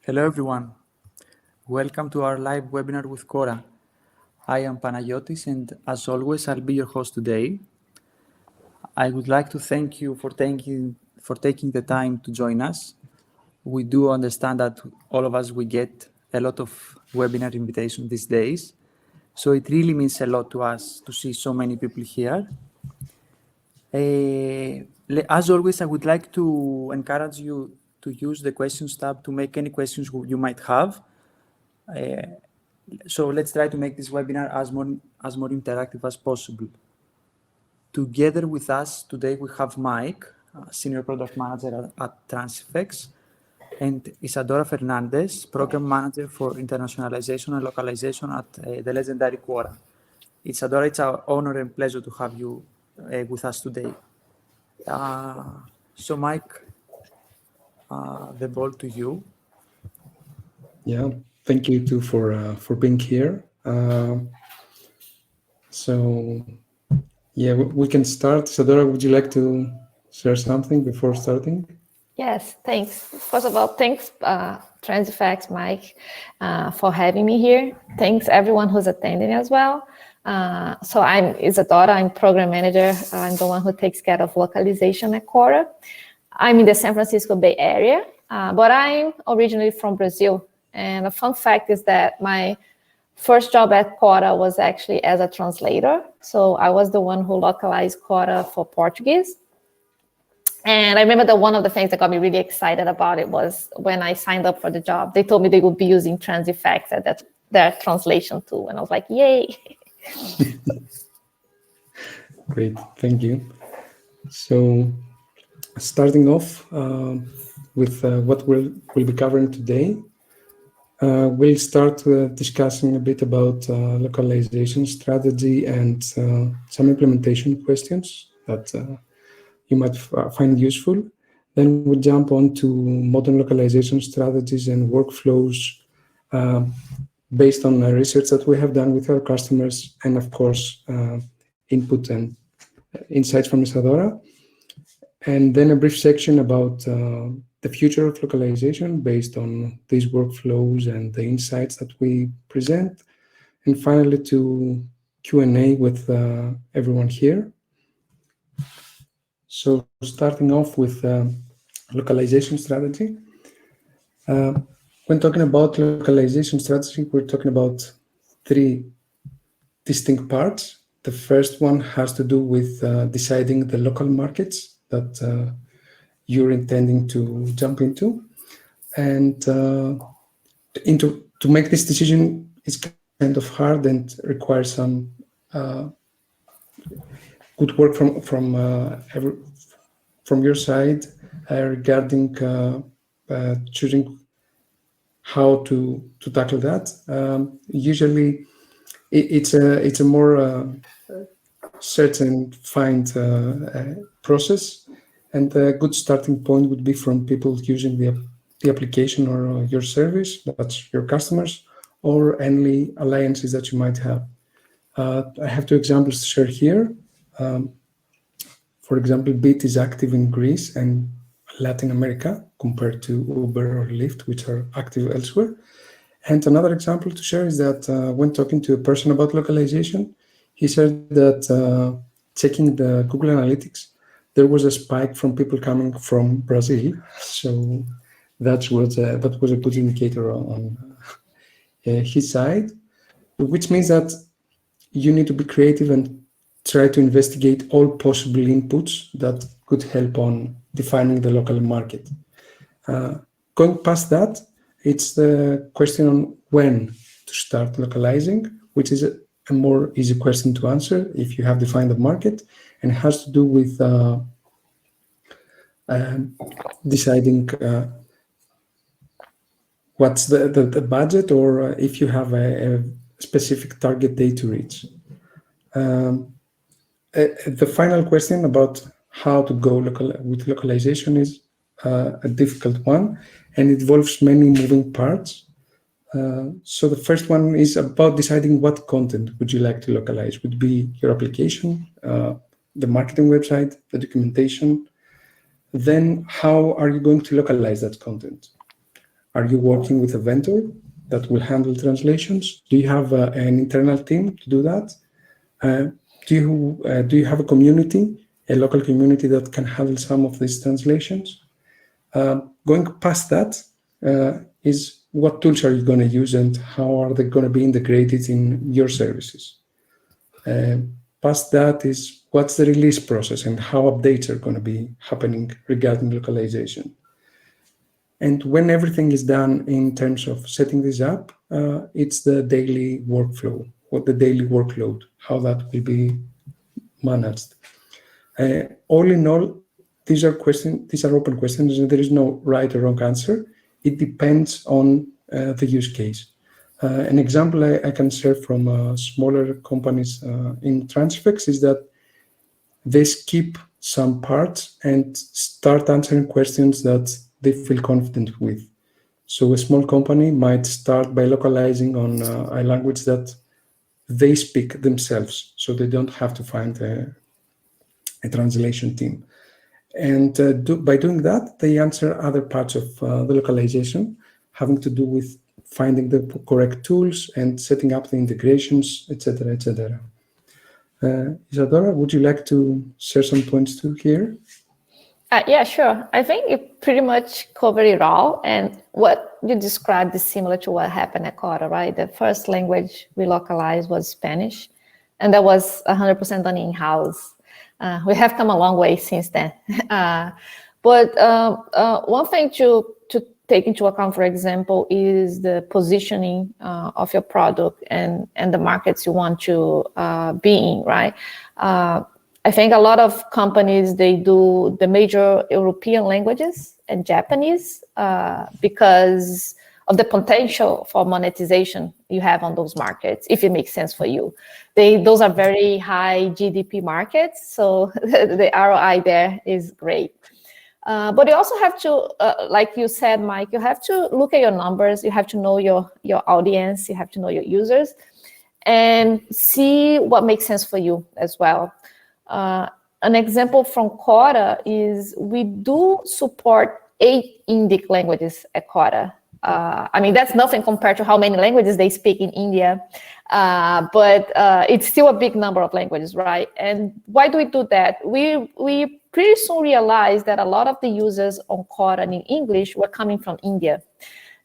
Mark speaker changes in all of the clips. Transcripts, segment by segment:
Speaker 1: Hello everyone, welcome to our live webinar with Quora. I am Panagiotis and as always I'll be your host today. I would like to thank you for taking the time to join us. We do understand that all of us we get a lot of webinar invitations these days, so it really means a lot to us to see so many people here. As always, I would like to encourage you to use the questions tab to make any questions you might have. So let's try to make this webinar as more interactive as possible. Together with us today, we have Mike, Senior Product Manager at Transifex, and Isadora Fernandez, Program Manager for Internationalization and Localization at the legendary Quora. Isadora, it's our honor and pleasure to have you with us today. So Mike, the ball to you.
Speaker 2: Yeah, thank you too for being here. So yeah, we can start. Isadora, would you like to share something before starting?
Speaker 3: Yes, thanks. First of all, thanks Transifex, Mike, for having me here. Thanks everyone who's attending as well. So I'm Isadora, I'm Program Manager. I'm the one who takes care of localization at Quora. I'm in the San Francisco Bay Area, but I'm originally from Brazil. And a fun fact is that my first job at Quora was actually as a translator. So I was the one who localized Quora for Portuguese. And I remember that one of the things that got me really excited about it was when I signed up for the job, they told me they would be using Transifex as their translation tool. And I was like, yay.
Speaker 2: Great, thank you. So starting off with what we'll be covering today, we'll start discussing a bit about localization strategy and some implementation questions that you might find useful. Then we'll jump on to modern localization strategies and workflows based on research that we have done with our customers, and of course, input and insights from Isadora. And then a brief section about the future of localization based on these workflows and the insights that we present. And finally, to Q&A with everyone here. So starting off with localization strategy. When talking about localization strategy, we're talking about three distinct parts. The first one has to do with deciding the local markets that you're intending to jump into. And to make this decision is kind of hard and requires some good work from your side regarding choosing how to tackle that. Usually, it's a more search and find process, and a good starting point would be from people using the application or your service, that's your customers, or any alliances that you might have. I have two examples to share here. For example, Bit is active in Greece and Latin America compared to Uber or Lyft, which are active elsewhere. And another example to share is that when talking to a person about localization, he said that checking the Google Analytics, there was a spike from people coming from Brazil. So that was a good indicator on his side, which means that you need to be creative and try to investigate all possible inputs that could help on defining the local market. Going past that, it's the question on when to start localizing, which is a more easy question to answer if you have defined the market, and has to do with deciding what's the budget, or if you have a specific target date to reach. The final question about how to go with localization is a difficult one, and it involves many moving parts. So the first one is about deciding what content would you like to localize. Would be your application, the marketing website, the documentation. Then how are you going to localize that content? Are you working with a vendor that will handle translations? Do you have an internal team to do that? Do you have a community, a local community that can handle some of these translations? Going past that is what tools are you going to use and how are they going to be integrated in your services? Past that is what's the release process and how updates are going to be happening regarding localization. And when everything is done in terms of setting this up, it's the daily workflow or the daily workload, how that will be managed. All in all, these are open questions, and there is no right or wrong answer. It depends on the use case. An example I can share from smaller companies in Transifex is that they skip some parts and start answering questions that they feel confident with. So a small company might start by localizing on a language that they speak themselves, so they don't have to find a translation team. And by doing that, they answer other parts of the localization, having to do with finding the correct tools and setting up the integrations, etc., etc. Isadora, would you like to share some points too here?
Speaker 3: Yeah, sure. I think you pretty much covered it all. And what you described is similar to what happened at Quora, right? The first language we localized was Spanish, and that was 100% done in-house. We have come a long way since then. But one thing to take into account, for example, is the positioning of your product and the markets you want to be in, right? I think a lot of companies, they do the major European languages and Japanese because of the potential for monetization you have on those markets, if it makes sense for you. Those are very high GDP markets, so the ROI there is great. But you also have to, like you said, Mike, you have to look at your numbers, you have to know your audience, you have to know your users, and see what makes sense for you as well. An example from Quora is we do support 8 Indic languages at Quora. I mean, that's nothing compared to how many languages they speak in India, but it's still a big number of languages, right? And why do we do that? We pretty soon realized that a lot of the users on Quora in English were coming from India,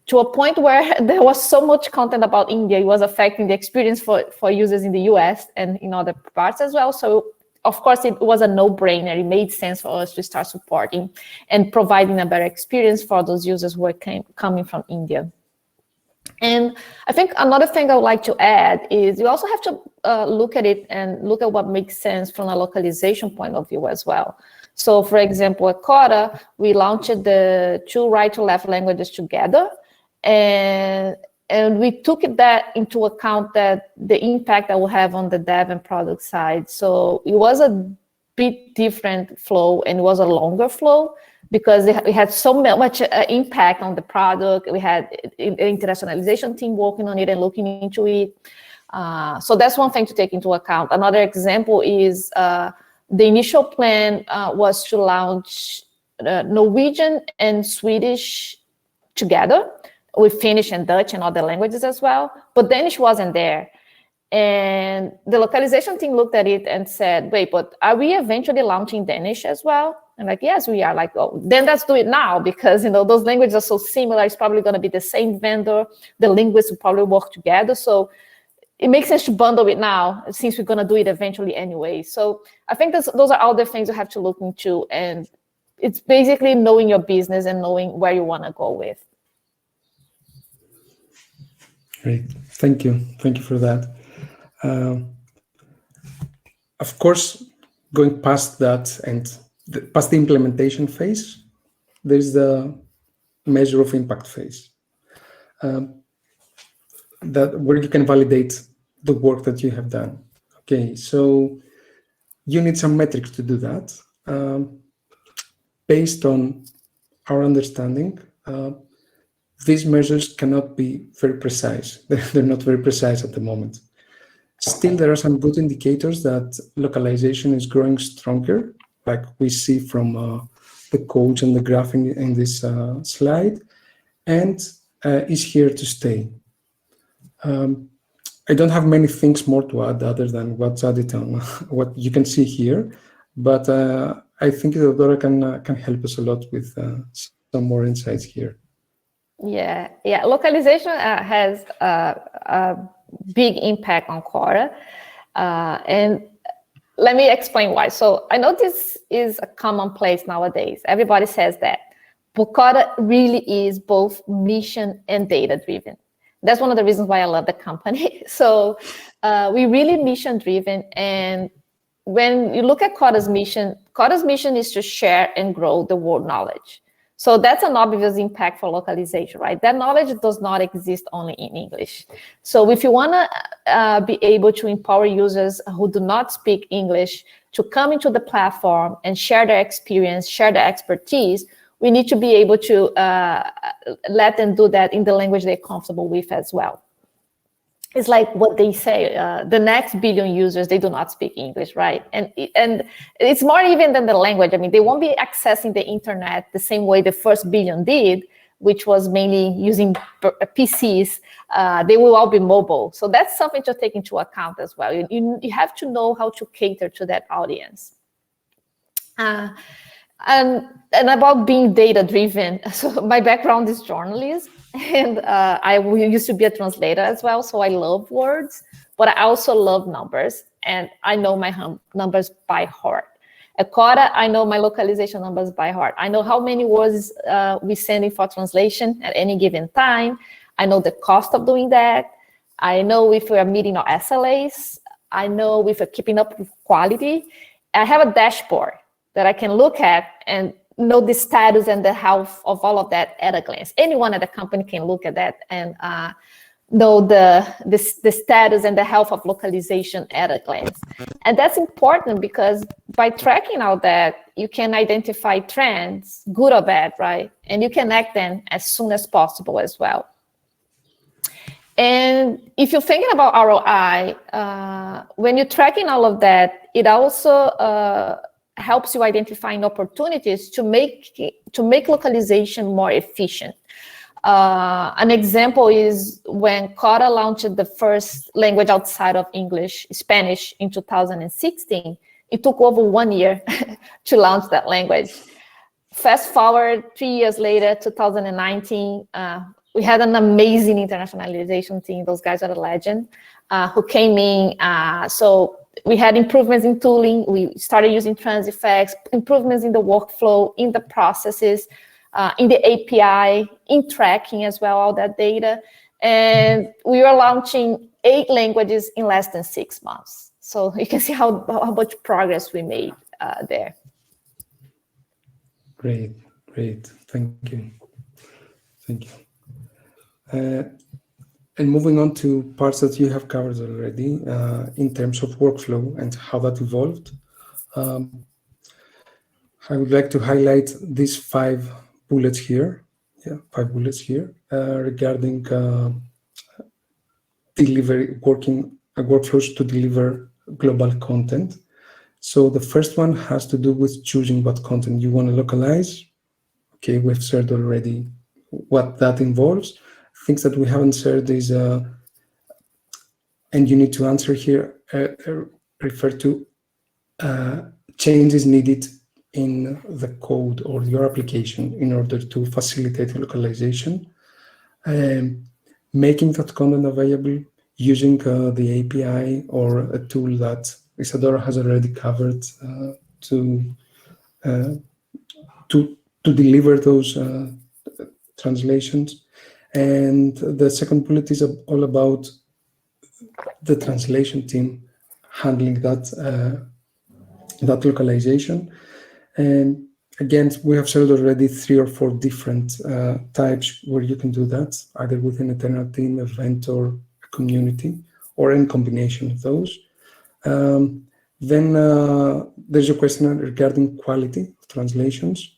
Speaker 3: to a point where there was so much content about India, it was affecting the experience for users in the US and in other parts as well. So of course, it was a no-brainer. It made sense for us to start supporting and providing a better experience for those users who are coming from India. And I think another thing I would like to add is you also have to look at it and look at what makes sense from a localization point of view as well. So for example, at Quora, we launched the 2 right-to-left languages together, and we took that into account, that the impact that will have on the dev and product side. So it was a bit different flow, and it was a longer flow because we had so much impact on the product. We had an internationalization team working on it and looking into it. So that's one thing to take into account. Another example is the initial plan was to launch Norwegian and Swedish together, with Finnish and Dutch and other languages as well, but Danish wasn't there. And the localization team looked at it and said, wait, but are we eventually launching Danish as well? And like, yes, we are. Like, oh, then let's do it now, because those languages are so similar. It's probably going to be the same vendor. The linguists will probably work together. So it makes sense to bundle it now, since we're going to do it eventually anyway. So I think those are all the things you have to look into. And it's basically knowing your business and knowing where you want to go with.
Speaker 2: Great, thank you for that. Of course, going past that and past the implementation phase, there's the measure of impact phase, that where you can validate the work that you have done. Okay, so you need some metrics to do that. Based on our understanding, these measures cannot be very precise. They're not very precise at the moment. Still, there are some good indicators that localization is growing stronger, like we see from the codes and the graphing in this slide. And is here to stay. I don't have many things more to add other than what's added on what you can see here, but I think Isadora can help us a lot with some more insights here.
Speaker 3: Yeah. Localization has a big impact on Quora, and let me explain why. So I know this is a commonplace nowadays. Everybody says that, but Quora really is both mission and data driven. That's one of the reasons why I love the company. So we really mission driven, and when you look at Quora's mission is to share and grow the world knowledge. So that's an obvious impact for localization, right? That knowledge does not exist only in English. So if you want to be able to empower users who do not speak English to come into the platform and share their experience, share their expertise, we need to be able to let them do that in the language they're comfortable with as well. It's like what they say, the next billion users, they do not speak English, right? And it's more even than the language. I mean, they won't be accessing the internet the same way the first billion did, which was mainly using PCs. They will all be mobile. So that's something to take into account as well. You have to know how to cater to that audience. And about being data-driven, so my background is journalism, and I used to be a translator as well, so I love words, but I also love numbers, and I know my numbers by heart. At Quora, I know my localization numbers by heart. I know how many words we send in for translation at any given time. I know the cost of doing that. I know if we're meeting our SLAs. I know if we're keeping up with quality. I have a dashboard that I can look at and know the status and the health of all of that at a glance. Anyone at the company can look at that and know the status and the health of localization at a glance. And that's important because by tracking all that, you can identify trends, good or bad, right? And you can act then as soon as possible as well. And if you're thinking about ROI, when you're tracking all of that, it also helps you identifying opportunities to make localization more efficient. An example is when Quora launched the first language outside of English, Spanish, in 2016. It took over 1 year to launch that language. Fast forward 3 years later, 2019, we had an amazing internationalization team. Those guys are a legend, who came in. So we had improvements in tooling. We started using Transifex, improvements in the workflow, in the processes, in the API, in tracking as well, all that data. And we were launching 8 languages in less than 6 months. So you can see how much progress we made there.
Speaker 2: Great. Thank you. And moving on to parts that you have covered already in terms of workflow and how that evolved, I would like to highlight these 5 bullets here. Yeah, 5 bullets here regarding workflows to deliver global content. So the first one has to do with choosing what content you want to localize. Okay, we've shared already what that involves. Things that we haven't shared is, and you need to answer here, refer to changes needed in the code or your application in order to facilitate localization, making that content available using the API or a tool that Isadora has already covered to deliver those translations. And the second bullet is all about the translation team handling that localization. And again, we have shared already 3 or 4 different types where you can do that, either within a internal team, event, or a community, or in combination of those. Then there's a question regarding quality of translations,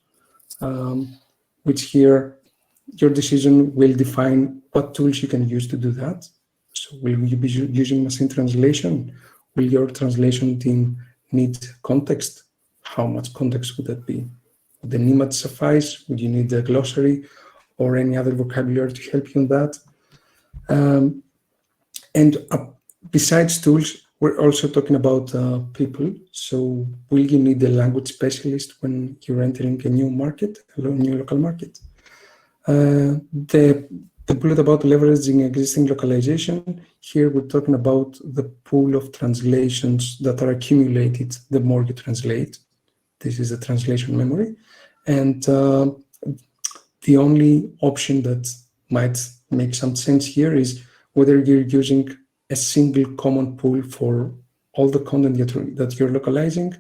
Speaker 2: which here your decision will define what tools you can use to do that. So will you be using machine translation? Will your translation team need context? How much context would that be? Would an image suffice? Would you need a glossary? or any other vocabulary to help you on that. Besides tools, we're also talking about people. So will you need a language specialist when you're entering a new market, a new local market? The bullet about leveraging existing localization, here we're talking about the pool of translations that are accumulated the more you translate. This is a translation memory. And the only option that might make some sense here is whether you're using a single common pool for all the content that you're localizing,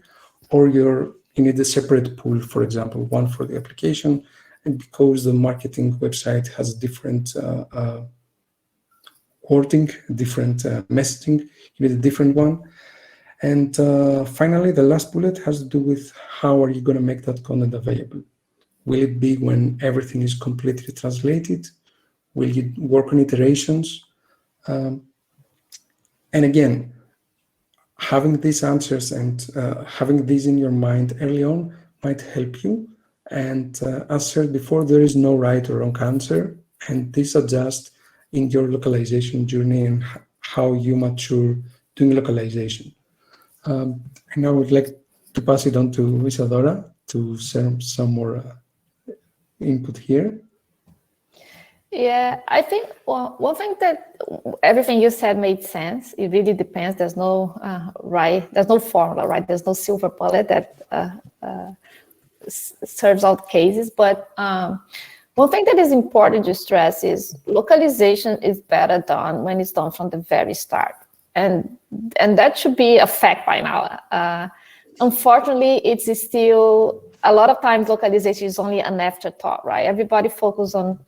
Speaker 2: or you need a separate pool, for example, one for the application. And because the marketing website has different wording, different messaging, you need a different one. And finally, the last bullet has to do with how are you going to make that content available? Will it be when everything is completely translated? Will you work on iterations? And again, having these answers and having these in your mind early on might help you. And as said before, there is no right or wrong answer, and this adjusts in your localization journey and how you mature doing localization. And I would like to pass it on to Isadora to share some more input here.
Speaker 3: Yeah, I think one thing that everything you said made sense. It really depends. There's no there's no formula, right? There's no silver bullet that serves all cases. But one thing that is important to stress is localization is better done when it's done from the very start. And that should be a fact by now. Unfortunately, it's still, a lot of times localization is only an afterthought, right? Everybody focus on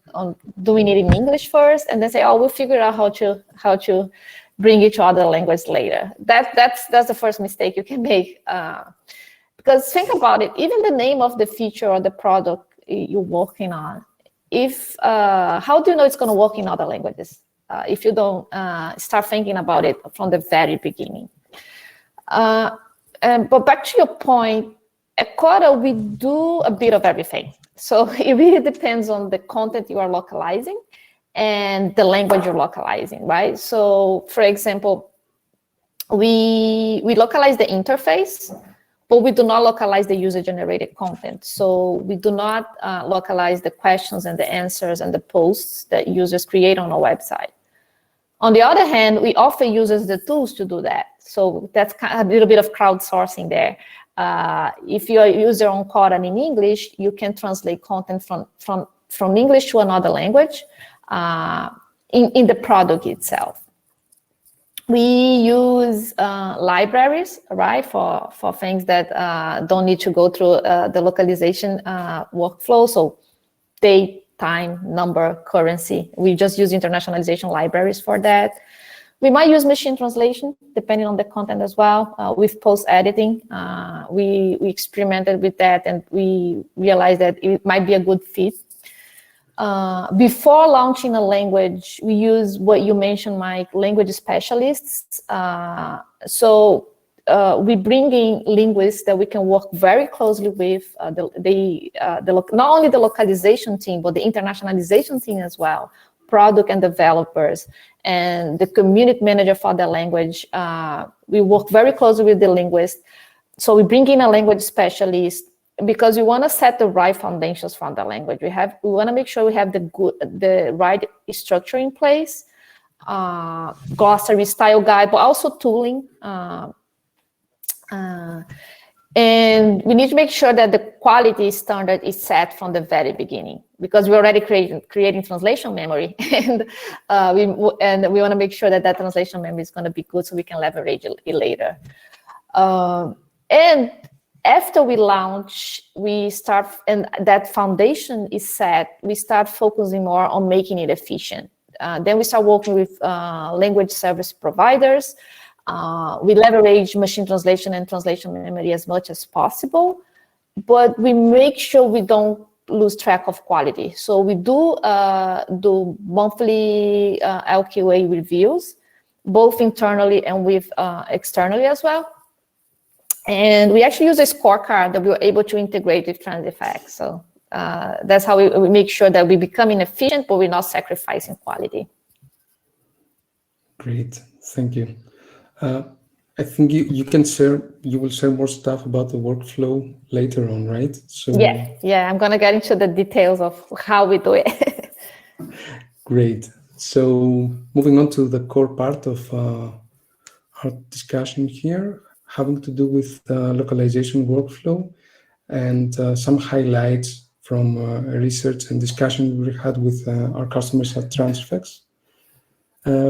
Speaker 3: doing it in English first, and then say, oh, we'll figure out how to bring it to other language later. That's the first mistake you can make. Because think about it, even the name of the feature or the product you're working on, how do you know it's going to work in other languages? If you don't start thinking about it from the very beginning. But back to your point, at Quora, we do a bit of everything. So it really depends on the content you are localizing and the language you're localizing, right? So for example, we localize the interface, but we do not localize the user-generated content. So we do not localize the questions and the answers and the posts that users create on our website. On the other hand, we offer users the tools to do that. So that's kind of a little bit of crowdsourcing there. If you're a user on Quora in English, you can translate content from English to another language in the product itself. We use libraries, right, for things that don't need to go through the localization workflow. So date, time, number, currency. We just use internationalization libraries for that. We might use machine translation, depending on the content as well. With post-editing, we experimented with that, and we realized that it might be a good fit. Before launching a language, we use what you mentioned, Mike, language specialists. We bring in linguists that we can work very closely with, not only the localization team, but the internationalization team as well, product and developers, and the community manager for the language. We work very closely with the linguist. So we bring in a language specialist because we want to set the right foundations for the language. We want to make sure we have the right structure in place, glossary, style guide, but also tooling. And we need to make sure that the quality standard is set from the very beginning, because we're already creating translation memory, and we want to make sure that translation memory is going to be good, so we can leverage it later. And after we launch, we start, and that foundation is set, we start focusing more on making it efficient. Then we start working with language service providers. We leverage machine translation and translation memory as much as possible, but we make sure we don't lose track of quality. So we do monthly LQA reviews, both internally and with externally as well. And we actually use a scorecard that we were able to integrate with Transifex. So That's how we make sure that we become efficient, but we're not sacrificing quality.
Speaker 2: Great, thank you. I think you will share more stuff about the workflow later on, right? So
Speaker 3: yeah, I'm gonna get into the details of how we do it.
Speaker 2: Great. So moving on to the core part of our discussion here, having to do with localization workflow and some highlights from research and discussion we had with our customers at Transifex.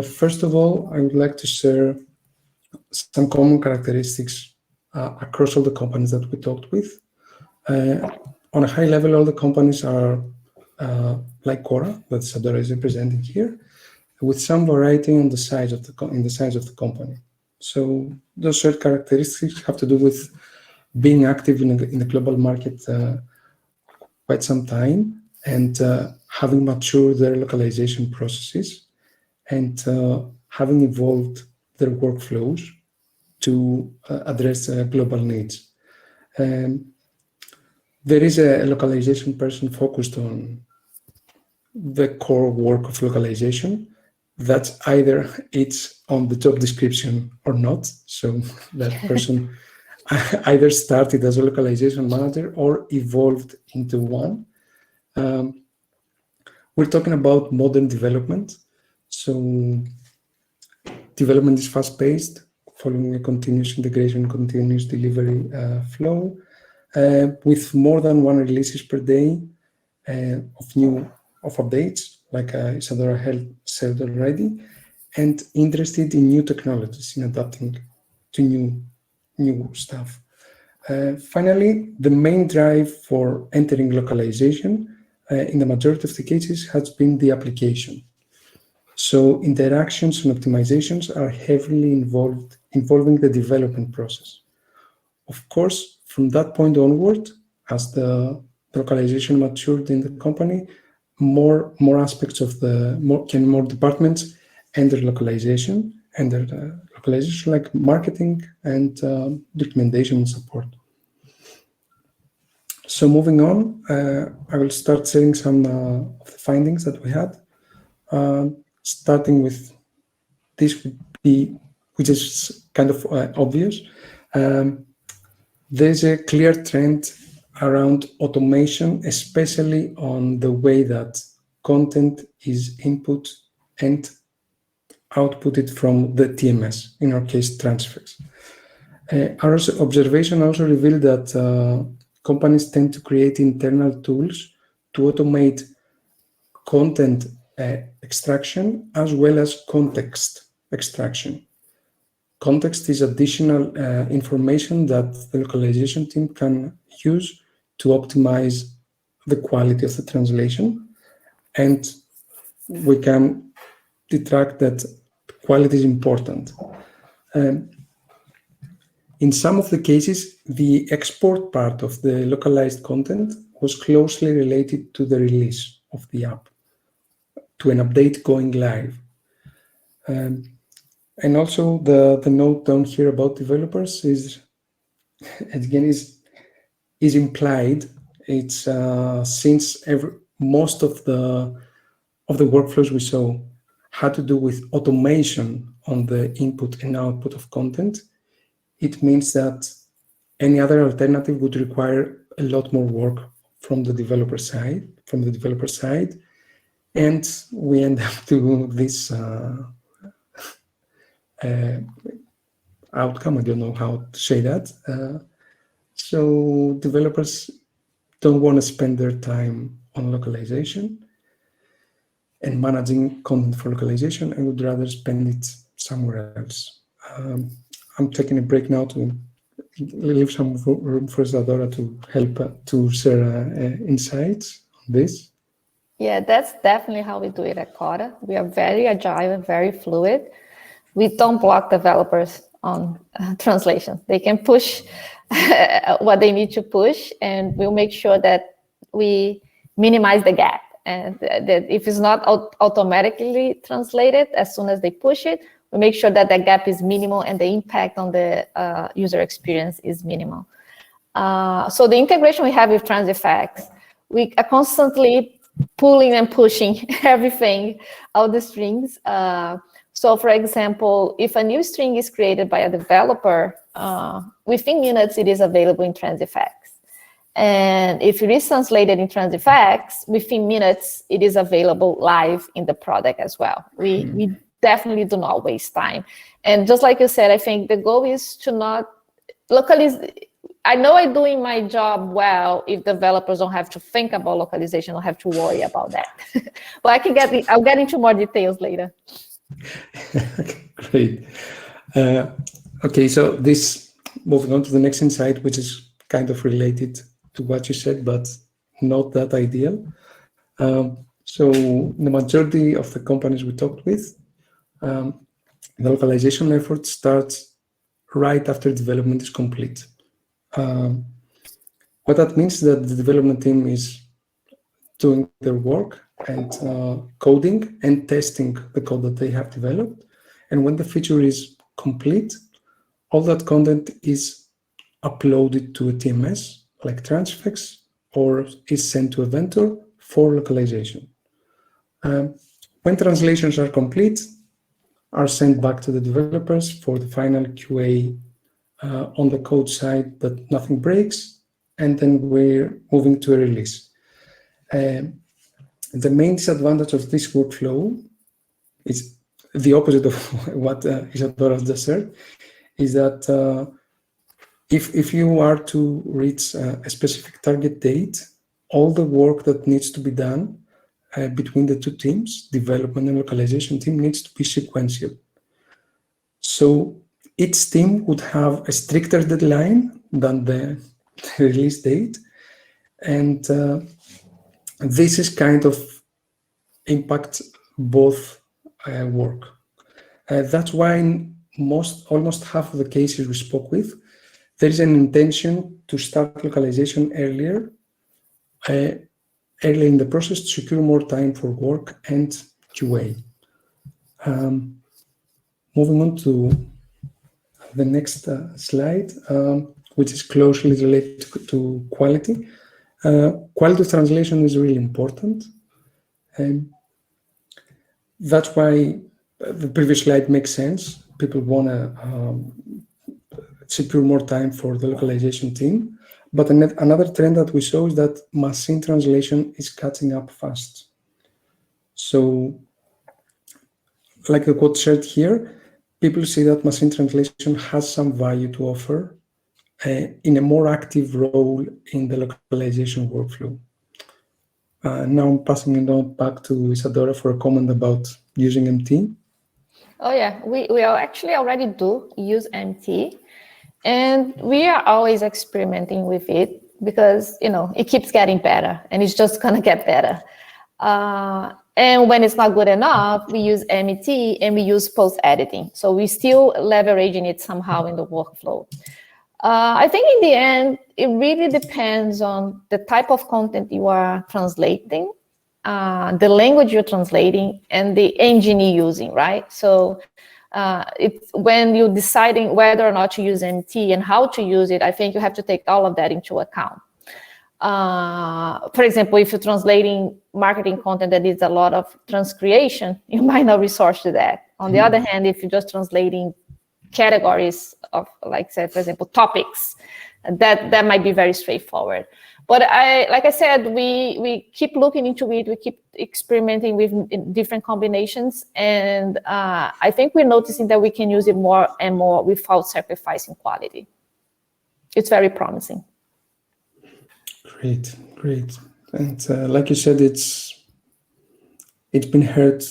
Speaker 2: First of all, I would like to share some common characteristics across all the companies that we talked with. On a high level, all the companies are like Quora, that Sadora is representing here, with some variety on the size of the company. So those shared characteristics have to do with being active in the global market quite some time and having matured their localization processes and having evolved their workflows to address global needs. There is a localization person focused on the core work of localization. That's either it's on the job description or not. So that person either started as a localization manager or evolved into one. We're talking about modern development. So development is fast-paced, following a continuous integration, continuous delivery flow, with more than one releases per day of updates, like Isadora said already, and interested in new technologies, in adapting to new stuff. Finally, the main drive for entering localization in the majority of the cases has been the application. So interactions and optimizations are heavily involving the development process. Of course, from that point onward, as the localization matured in the company, more aspects of more departments enter localization, like marketing and documentation and support. So moving on, I will start sharing some of the findings that we had. Starting with this, which is kind of obvious. There's a clear trend around automation, especially on the way that content is input and outputted from the TMS, in our case, Transifex. Our observation also revealed that companies tend to create internal tools to automate content extraction as well as context extraction. Context is additional information that the localization team can use to optimize the quality of the translation. And we can detract that quality is important. In some of the cases, the export part of the localized content was closely related to the release of the app, to an update going live. And also the note down here about developers is implied. It's since most of the workflows we saw had to do with automation on the input and output of content, it means that any other alternative would require a lot more work from the developer side, and we end up to this outcome. I don't know how to say that. So developers don't want to spend their time on localization and managing content for localization, and would rather spend it somewhere else. I'm taking a break now to leave some room for Isadora to help to share insights on this.
Speaker 3: Yeah, that's definitely how we do it at Quora. We are very agile and very fluid. We don't block developers on translation. They can push what they need to push, and we'll make sure that we minimize the gap. And that if it's not automatically translated, as soon as they push it, we make sure that the gap is minimal and the impact on the user experience is minimal. So the integration we have with Transifex, we are constantly pulling and pushing everything, all the strings. So for example, if a new string is created by a developer, within minutes, it is available in Transifex. And if it is translated in Transifex, within minutes, it is available live in the product as well. We definitely do not waste time. And just like you said, I think the goal is to not localize. I know I'm doing my job well if developers don't have to think about localization, don't have to worry about that. But I'll get into more details later.
Speaker 2: Great. Okay, so moving on to the next insight, which is kind of related to what you said, but not that ideal. So the majority of the companies we talked with, the localization effort starts right after development is complete. What that means is that the development team is doing their work and coding and testing the code that they have developed. And when the feature is complete, all that content is uploaded to a TMS like Transifex or is sent to a vendor for localization. When translations are complete, are sent back to the developers for the final QA on the code side that nothing breaks, and then we're moving to a release. The main disadvantage of this workflow is the opposite of what Isadora just said, is that if you are to reach a specific target date, all the work that needs to be done between the two teams, development and localization team, needs to be sequential. So each team would have a stricter deadline than the release date, and this is kind of impacts both work. That's why in almost half of the cases we spoke with, there is an intention to start localization earlier in the process to secure more time for work and QA. Moving on to the next slide, which is closely related to quality. Quality of translation is really important. That's why the previous slide makes sense. People want to secure more time for the localization team. But another trend that we saw is that machine translation is catching up fast. So, like the quote shared here, people see that machine translation has some value to offer in a more active role in the localization workflow. Now I'm passing it on back to Isadora for a comment about using MT.
Speaker 3: Oh yeah, we actually already do use MT, and we are always experimenting with it because it keeps getting better, and it's just gonna get better. And when it's not good enough, we use MET and we use post editing. So we still leveraging it somehow in the workflow. I think in the end, it really depends on the type of content you are translating, the language you're translating, and the engine you're using, right? So it's when you're deciding whether or not to use MT and how to use it, I think you have to take all of that into account. For example, if you're translating marketing content that needs a lot of transcreation, you might not resort to that. On the other hand, if you're just translating categories of, like, say, for example, topics, that might be very straightforward. But like I said, we keep looking into it, we keep experimenting with different combinations, and I think we're noticing that we can use it more and more without sacrificing quality. It's very promising.
Speaker 2: Great. And like you said, it's been heard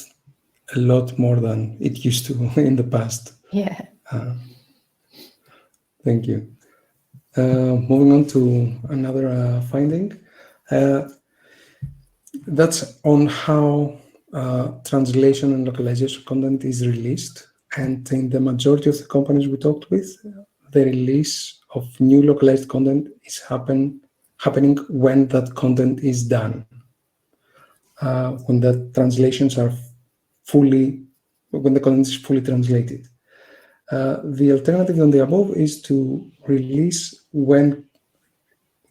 Speaker 2: a lot more than it used to in the past.
Speaker 3: Yeah.
Speaker 2: Thank you. Moving on to another finding. That's on how translation and localization content is released. And in the majority of the companies we talked with, the release of new localized content is happening when that content is done. When the translations are when the content is fully translated. The alternative on the above is to release when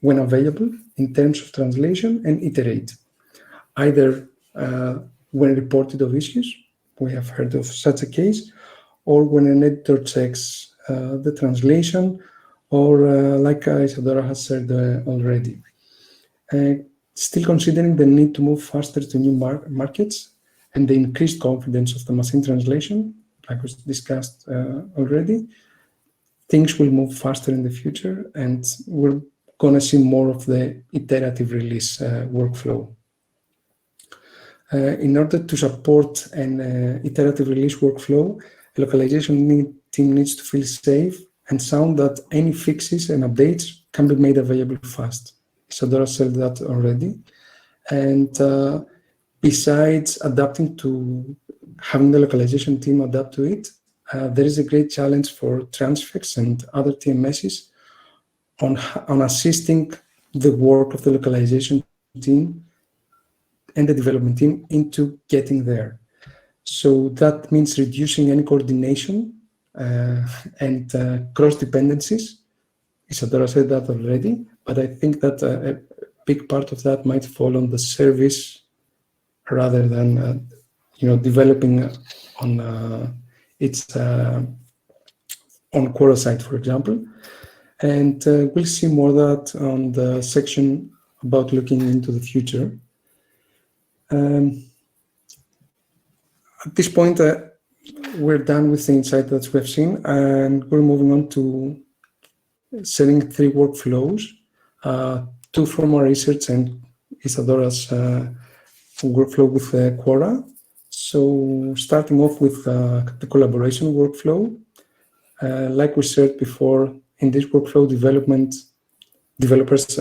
Speaker 2: when available in terms of translation and iterate, either when reported of issues, we have heard of such a case, or when an editor checks the translation, or like Isadora has said already. Still considering the need to move faster to new markets and the increased confidence of the machine translation, like was discussed already, things will move faster in the future, and we're going to see more of the iterative release workflow. In order to support an iterative release workflow, a localization team needs to feel safe and sound that any fixes and updates can be made available fast. Isadora said that already. And besides adapting to having the localization team adapt to it, there is a great challenge for Transifex and other TMSs on assisting the work of the localization team and the development team into getting there. So that means reducing any coordination and cross dependencies. Isadora said that already, but I think that a big part of that might fall on the service rather than developing on its on Quora side, for example. And we'll see more of that on the section about looking into the future. At this point, we're done with the insight that we've seen, and we're moving on to setting 3 workflows, 2 from our research and Isadora's workflow with Quora. So starting off with the collaboration workflow, like we said before, in this workflow, developers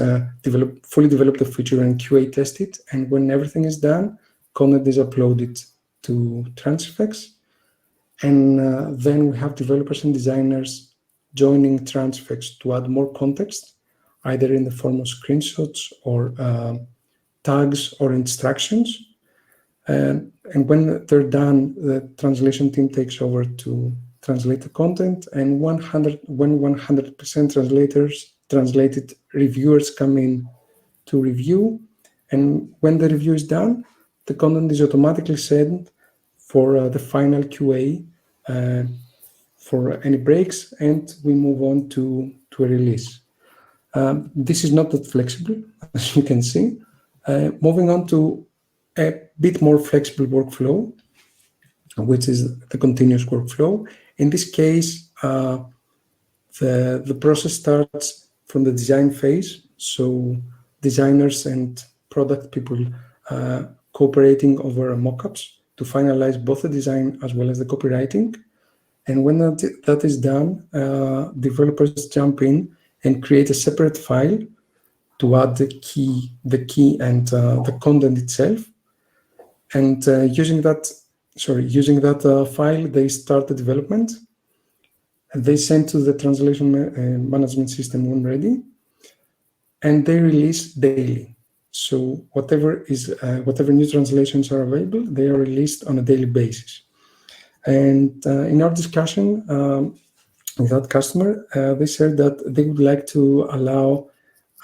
Speaker 2: fully develop the feature and QA test it, and when everything is done, content is uploaded to Transifex, and then we have developers and designers joining Transifex to add more context, either in the form of screenshots or tags or instructions. And when they're done, the translation team takes over to translate the content, and when 100% translated reviewers come in to review, and when the review is done, the content is automatically sent for the final QA for any breaks, and we move on to a release. This is not that flexible, as you can see. Moving on to a bit more flexible workflow, which is the continuous workflow. In this case, the process starts from the design phase, so designers and product people cooperating over mockups to finalize both the design as well as the copywriting. And when that is done, developers jump in and create a separate file to add the key and the content itself. And using that file, they start the development. They send to the translation management system when ready, and they release daily. So whatever new translations are available, they are released on a daily basis. And in our discussion with that customer, they said that they would like to allow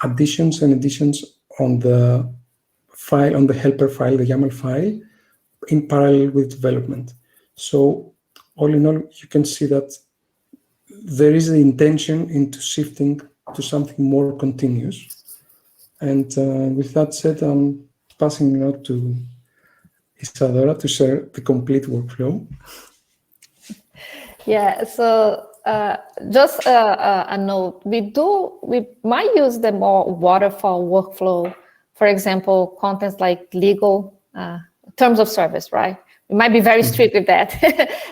Speaker 2: additions on the file, on the helper file, the YAML file, in parallel with development. So all in all, you can see that there is the intention into shifting to something more continuous. And with that said, I'm passing now to Isadora to share the complete workflow.
Speaker 3: Yeah, so just a note, we might use the more waterfall workflow, for example, contents like legal terms of service, right? We might be very strict with that.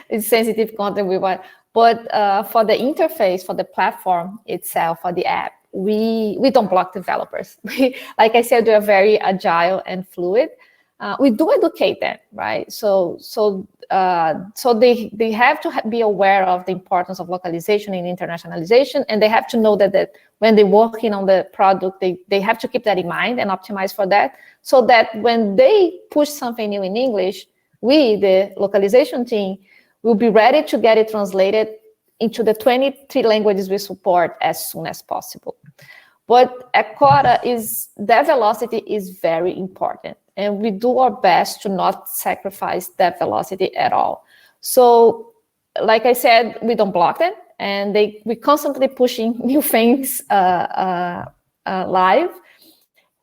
Speaker 3: It's sensitive content we want, but for the interface, for the platform itself, for the app, we don't block developers. Like I said, we are very agile and fluid. We do educate them, right? So they have to be aware of the importance of localization and internationalization, and they have to know that when they're working on the product, they have to keep that in mind and optimize for that, so that when they push something new in English, we, the localization team, will be ready to get it translated into the 23 languages we support as soon as possible. But at Quora, that velocity is very important. And we do our best to not sacrifice that velocity at all. So, like I said, we don't block them. And we're constantly pushing new things live.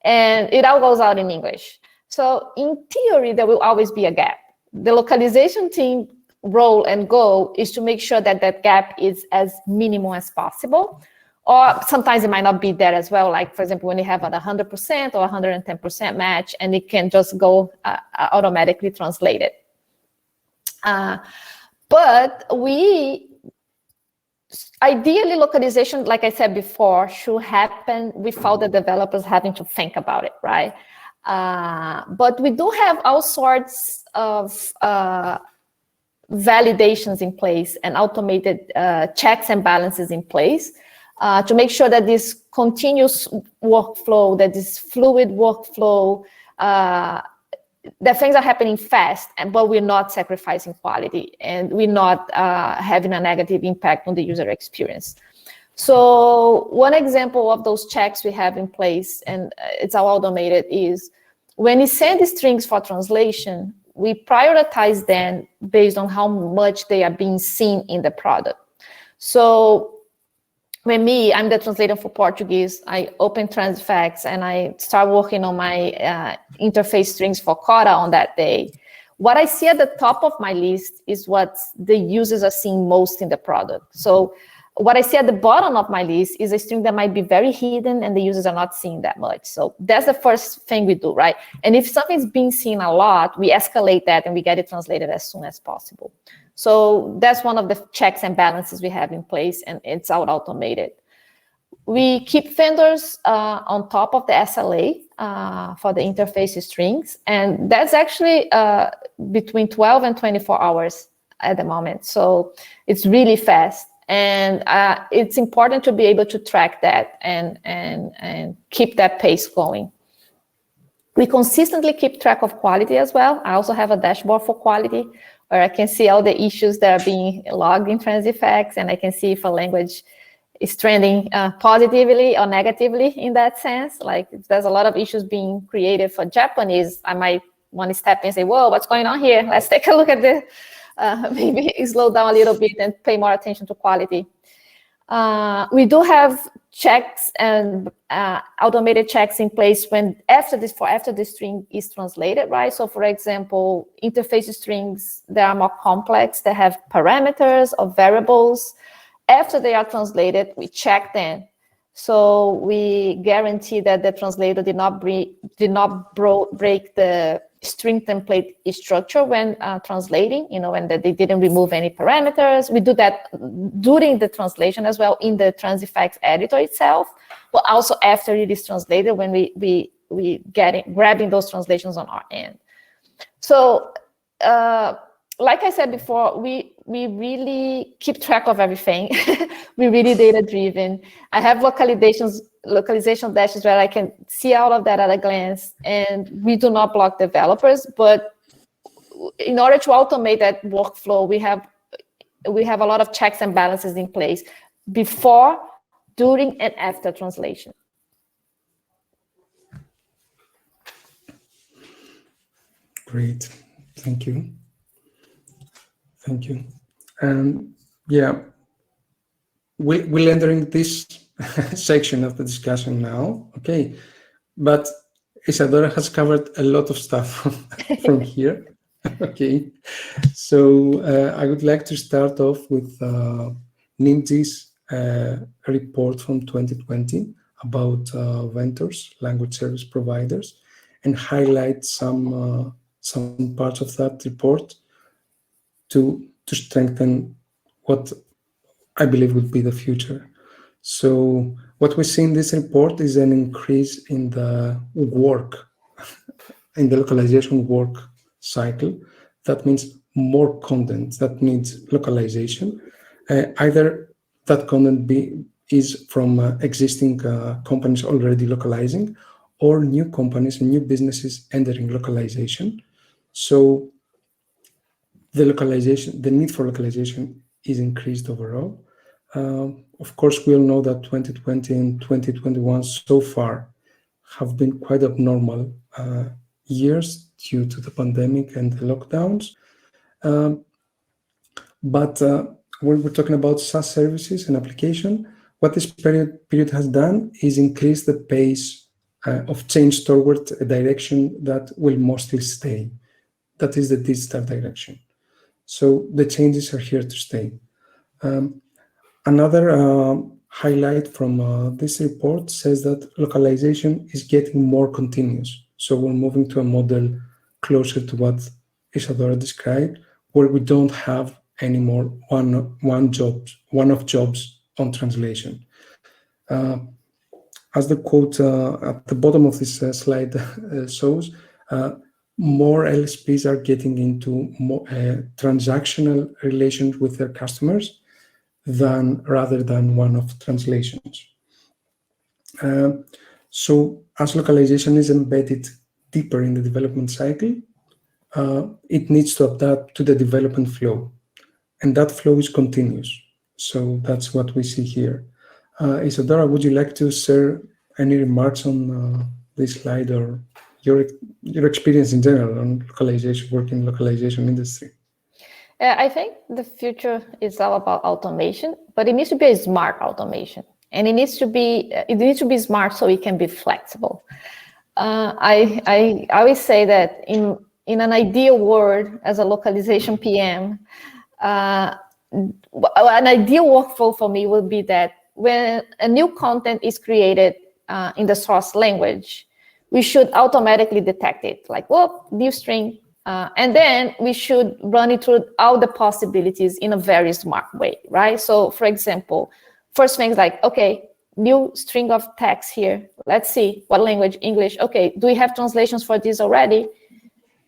Speaker 3: And it all goes out in English. So in theory, there will always be a gap. The localization team role and goal is to make sure that that gap is as minimal as possible. Or sometimes it might not be there as well. Like, for example, when you have a 100% or 110% match, and it can just go automatically translated. But ideally, localization, like I said before, should happen without the developers having to think about it, right? But we do have all sorts of validations in place and automated checks and balances in place to make sure that this continuous workflow, that this fluid workflow, that things are happening fast, but we're not sacrificing quality and we're not having a negative impact on the user experience. So one example of those checks we have in place, and it's all automated, is when we send the strings for translation, we prioritize them based on how much they are being seen in the product. So when I'm the translator for Portuguese, I open Transifex and I start working on my interface strings for Quora on that day. What I see at the top of my list is what the users are seeing most in the product. So what I see at the bottom of my list is a string that might be very hidden and the users are not seeing that much. So that's the first thing we do, right? And if something's being seen a lot, we escalate that and we get it translated as soon as possible. So that's one of the checks and balances we have in place, and it's all automated. We keep vendors on top of the SLA for the interface strings, and that's actually between 12 and 24 hours at the moment. So it's really fast. And it's important to be able to track that and keep that pace going. We consistently keep track of quality as well. I also have a dashboard for quality where I can see all the issues that are being logged in Transifex, and I can see if a language is trending positively or negatively in that sense. Like if there's a lot of issues being created for Japanese, I might want to step in and say, whoa, what's going on here? Let's take a look at this. Maybe slow down a little bit and pay more attention to quality. We do have checks and automated checks in place when after the string is translated, right? So for example, interface strings that are more complex, that have parameters or variables. After they are translated, we check them. So we guarantee that the translator did not break the string template structure when translating, and that they didn't remove any parameters. We do that during the translation as well in the Transifex editor itself, but also after it is translated when we grabbing those translations on our end. So like I said before, we really keep track of everything. We're really data-driven. I have localization dashes where I can see all of that at a glance, and we do not block developers. But in order to automate that workflow, we have a lot of checks and balances in place before, during, and after translation.
Speaker 2: Great, thank you. Thank you. Yeah, we're entering this section of the discussion now, okay? But Isadora has covered a lot of stuff from here, okay? So I would like to start off with NIMG's report from 2020 about vendors, language service providers, and highlight some parts of that report to strengthen what I believe would be the future. So what we see in this report is an increase in the work, in the localization work cycle. That means more content that needs localization. Either that content is from existing companies already localizing, or new companies and new businesses entering localization. So the need for localization is increased overall. Of course, we all know that 2020 and 2021 so far have been quite abnormal years due to the pandemic and the lockdowns. But when we're talking about SaaS services and application, what this period has done is increase the pace of change toward a direction that will mostly stay. That is the digital direction. So the changes are here to stay. Another highlight from this report says that localization is getting more continuous. So we're moving to a model closer to what Isadora described, where we don't have any more one-off jobs on translation. As the quote at the bottom of this slide shows, more LSPs are getting into more transactional relations with their customers rather than one-off translations. So as localization is embedded deeper in the development cycle, it needs to adapt to the development flow. And that flow is continuous. So that's what we see here. Isadora, would you like to share any remarks on this slide or your experience in general on localization, working in localization industry?
Speaker 3: I think the future is all about automation, but it needs to be a smart automation, and it needs to be smart so it can be flexible. I always say that in an ideal world, as a localization PM, an ideal workflow for me would be that when a new content is created in the source language, we should automatically detect it, like, well, new string. And then we should run it through all the possibilities in a very smart way, right? So for example, first things like, okay, new string of text here. Let's see what language, English. Okay, do we have translations for this already?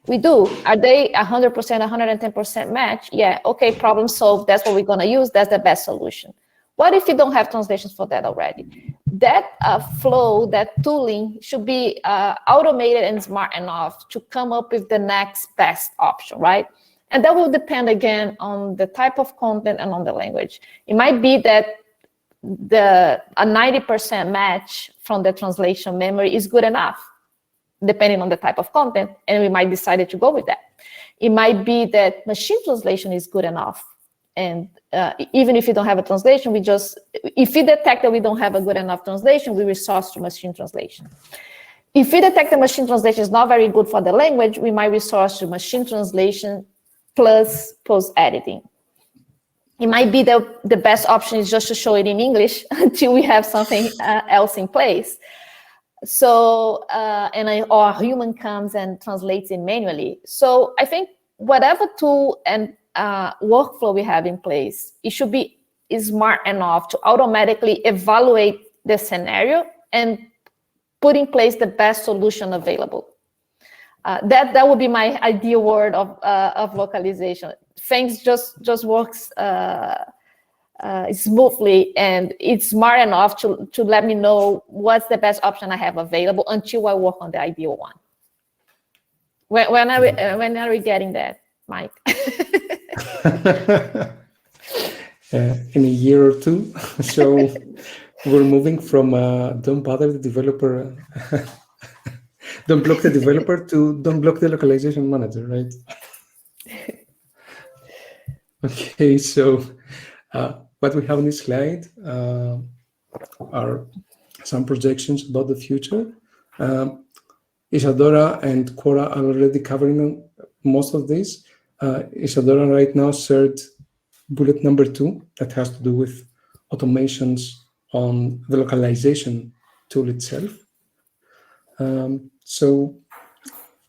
Speaker 3: We do. Are they 100%, 110% match? Yeah, okay, problem solved. That's what we're gonna use. That's the best solution. What if you don't have translations for that already? That flow, that tooling should be automated and smart enough to come up with the next best option, right? And that will depend again on the type of content and on the language. It might be that a 90% match from the translation memory is good enough, depending on the type of content, and we might decide to go with that. It might be that machine translation is good enough. And even if you don't have a translation, if we detect that we don't have a good enough translation, we resource to machine translation. If we detect the machine translation is not very good for the language, we might resource to machine translation plus post-editing. It might be the best option is just to show it in English until we have something else in place. So, or a human comes and translates it manually. So I think whatever tool and workflow we have in place, it should be smart enough to automatically evaluate the scenario and put in place the best solution available. That would be my ideal world of localization. Things just works smoothly, and it's smart enough to let me know what's the best option I have available until I work on the ideal one. When are we getting that, Mike?
Speaker 2: In a year or two. So we're moving from don't bother the developer, don't block the developer to don't block the localization manager, right? Okay, so what we have on this slide are some projections about the future. Isadora and Quora are already covering most of this. Isadora right now shared bullet number 2 that has to do with automations on the localization tool itself. So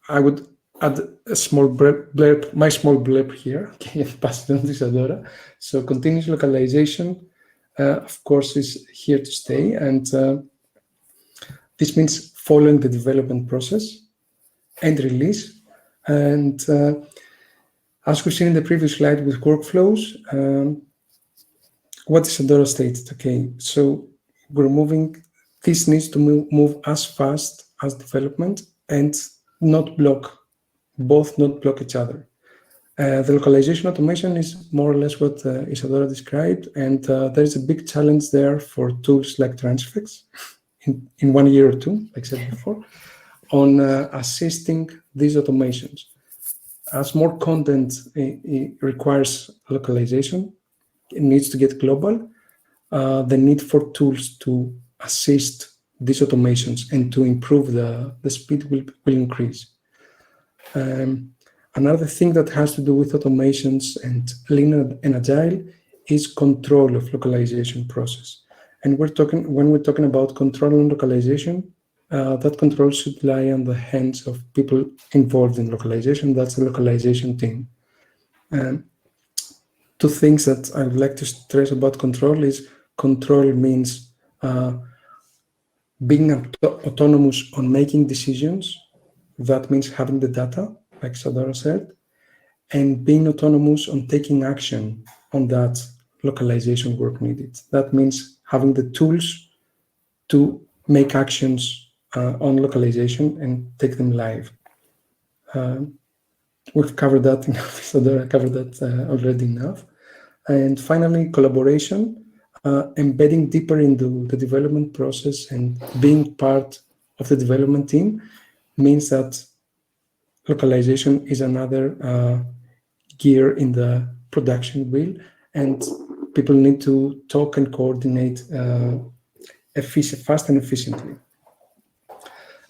Speaker 2: I would add a small blurb, my small blurb here, okay, and pass it on to Isadora. So continuous localization, of course, is here to stay, and this means following the development process and release. And as we've seen in the previous slide with workflows, what Isadora stated, okay, so this needs to move as fast as development and not block each other. The localization automation is more or less what Isadora described, and there is a big challenge there for tools like Transifex in 1 year or two, like I said before, on assisting these automations. As more content it requires localization, it needs to get global, the need for tools to assist these automations and to improve the speed will increase. Another thing that has to do with automations and lean and agile is control of localization process. And when we're talking about control and localization, that control should lie on the hands of people involved in localization. That's the localization team. Two things that I would like to stress about control is control means being autonomous on making decisions. That means having the data, like Sadara said, and being autonomous on taking action on that localization work needed. That means having the tools to make actions on localization and take them live. We've covered that enough, Sadara covered that already enough. And finally, collaboration, embedding deeper into the development process and being part of the development team means that localization is another gear in the production wheel, and people need to talk and coordinate fast and efficiently.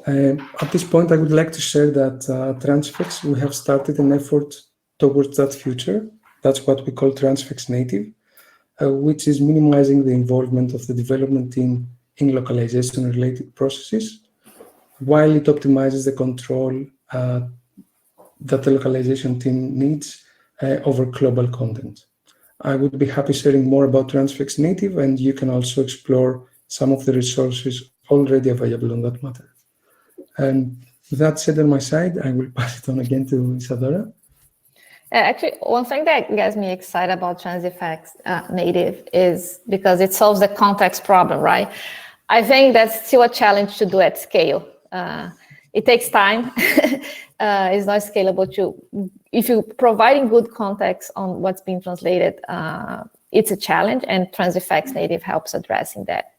Speaker 2: At this point, I would like to share that Transifex, we have started an effort towards that future. That's what we call Transifex Native, which is minimizing the involvement of the development team in localization-related processes, while it optimizes the control that the localization team needs over global content. I would be happy sharing more about Transifex Native, and you can also explore some of the resources already available on that matter. And with that said on my side, I will pass it on again to Isadora.
Speaker 3: Actually, one thing that gets me excited about Transifex Native is because it solves the context problem, right? I think that's still a challenge to do at scale. It takes time. It's not scalable. If you're providing good context on what's being translated, it's a challenge, and Transifex Native helps addressing that.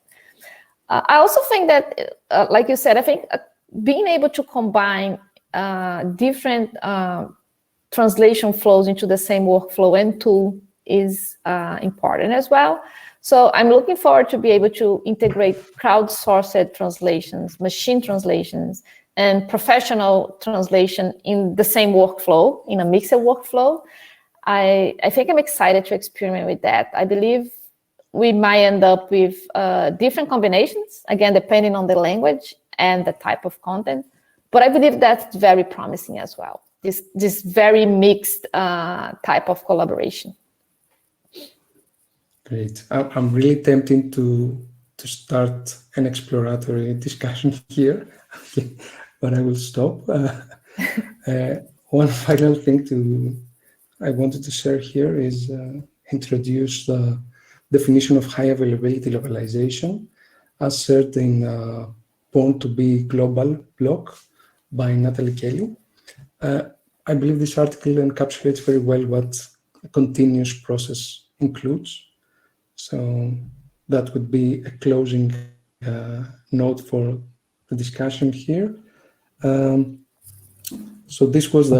Speaker 3: I also think that, like you said, I think being able to combine different translation flows into the same workflow and tool is important as well. So I'm looking forward to be able to integrate crowdsourced translations, machine translations, and professional translation in the same workflow, in a mixed workflow. I think I'm excited to experiment with that. I believe we might end up with different combinations, again, depending on the language and the type of content. But I believe that's very promising as well, this very mixed type of collaboration.
Speaker 2: Great. I'm really tempted to start an exploratory discussion here, but I will stop. One final thing I wanted to share here is introduce the definition of high availability localization as shared in Born to be Global blog by Natalie Kelly. I believe this article encapsulates very well what a continuous process includes. So that would be a closing note for the discussion here. So this was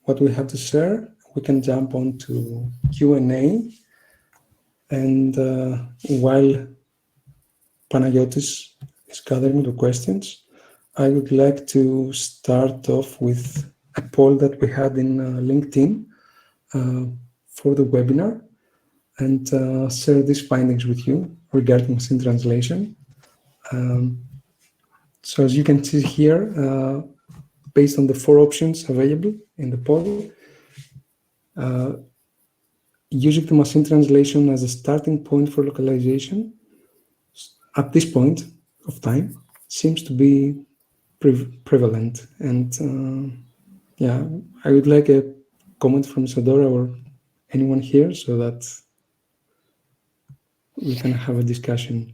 Speaker 2: what we had to share. We can jump on to Q&A. And while Panayotis is gathering the questions, I would like to start off with a poll that we had in LinkedIn for the webinar, and share these findings with you regarding machine translation. So as you can see here, based on the 4 options available in the poll, using the machine translation as a starting point for localization at this point of time seems to be prevalent. And yeah, I would like a comment from Isadora or anyone here so that we can have a discussion.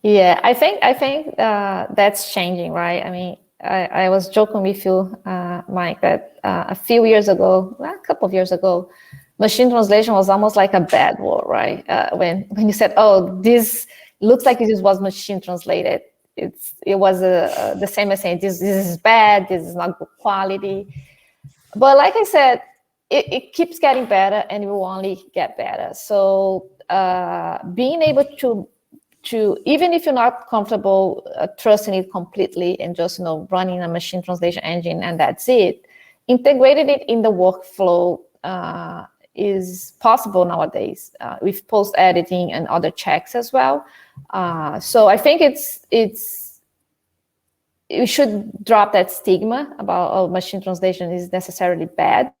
Speaker 3: Yeah, I think that's changing, right? I mean, I was joking with you, Mike, that a few years ago, couple of years ago, machine translation was almost like a bad word, right? When you said, "Oh, this looks like this was machine translated," it was the same as saying this is bad, this is not good quality. But like I said, it keeps getting better, and it will only get better. So being able to even if you're not comfortable trusting it completely and just running a machine translation engine and that's it, integrating it in the workflow is possible nowadays with post editing and other checks as well. So I think we should drop that stigma about machine translation is necessarily bad,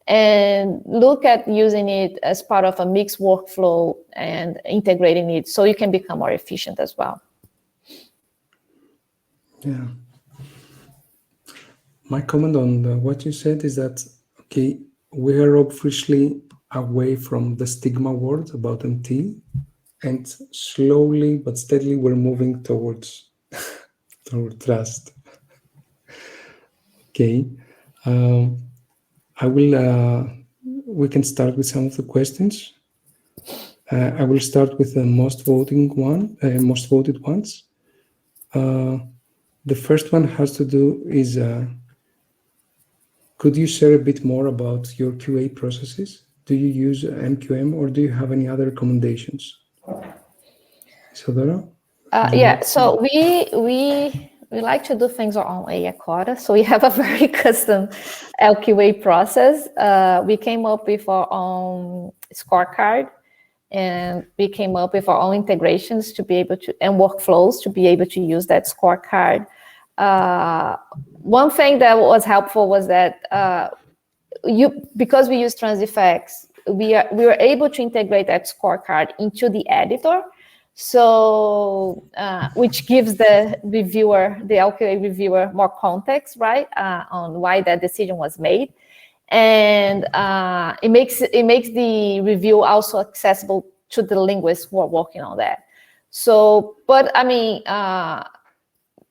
Speaker 3: and look at using it as part of a mixed workflow and integrating it so you can become more efficient as well.
Speaker 2: Yeah. My comment on what you said is that, okay, we are obviously away from the stigma word about MT, and slowly but steadily we're moving towards trust. Okay. We can start with some of the questions. I will start with the most voted ones. The first one has to do is, could you share a bit more about your QA processes? Do you use MQM or do you have any other recommendations? Isadora?
Speaker 3: Yeah, so we like to do things our own way at Quora. So we have a very custom LQA process. We came up with our own scorecard, and we came up with our own integrations to be able to, and workflows to be able to use that scorecard. One thing that was helpful was that because we use Transifex, we were able to integrate that scorecard into the editor. So, which gives the reviewer, the LQA reviewer, more context, right, on why that decision was made, and it makes the review also accessible to the linguists who are working on that. So, but I mean,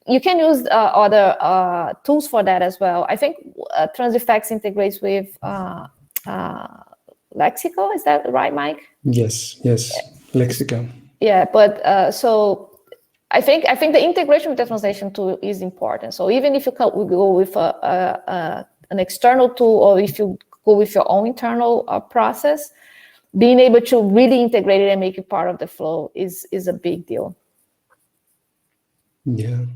Speaker 3: you can use other tools for that as well. I think Transifex integrates with Lexico. Is that right, Mike?
Speaker 2: Yes, Lexico.
Speaker 3: Yeah, but so I think the integration with the translation tool is important. So even if you go with an external tool, or if you go with your own internal process, being able to really integrate it and make it part of the flow is a big deal.
Speaker 2: Yeah,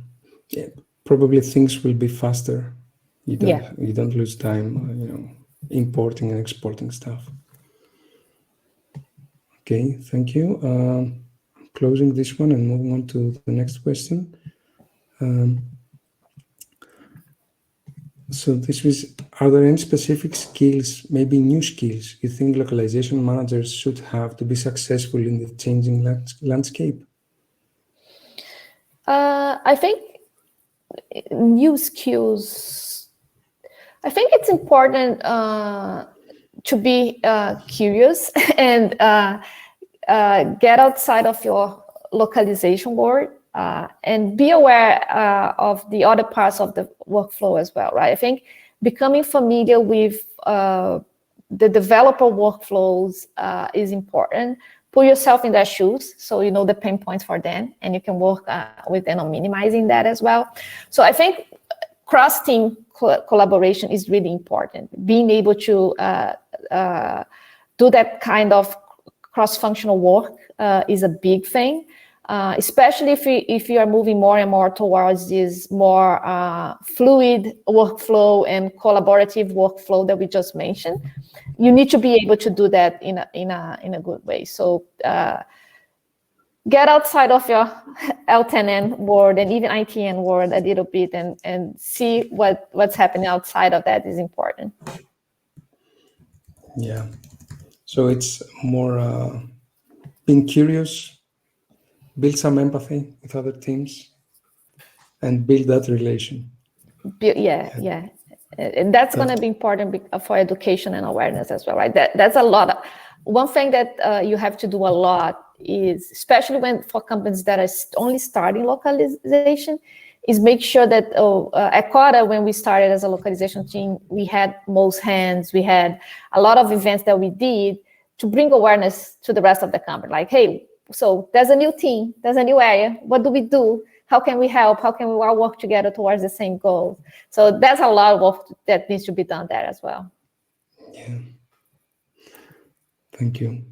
Speaker 2: probably things will be faster. You don't lose time, importing and exporting stuff. Okay, thank you. Closing this one and moving on to the next question. So this is, are there any specific skills, maybe new skills, you think localization managers should have to be successful in the changing landscape?
Speaker 3: I think new skills, I think it's important to be curious and get outside of your localization world and be aware of the other parts of the workflow as well, right? I think becoming familiar with the developer workflows is important. Put yourself in their shoes so you know the pain points for them, and you can work with them on minimizing that as well. So I think cross-team collaboration is really important. Being able to do that kind of cross-functional work is a big thing, especially if you are moving more and more towards this more fluid workflow and collaborative workflow that we just mentioned. You need to be able to do that in a good way. So get outside of your L10N world and even ITN world a little bit and see what's happening outside of that is important.
Speaker 2: Yeah. So it's more being curious, build some empathy with other teams, and build that relation.
Speaker 3: Yeah. And that's going to be important for education and awareness as well, right? That's a lot. One thing that you have to do a lot is, especially for companies that are only starting localization, is make sure that at Quora, when we started as a localization team, we had most hands, we had a lot of events that we did to bring awareness to the rest of the company. Like, hey, so there's a new team, there's a new area. What do we do? How can we help? How can we all work together towards the same goal? So there's a lot of work that needs to be done there as well.
Speaker 2: Yeah. Thank you.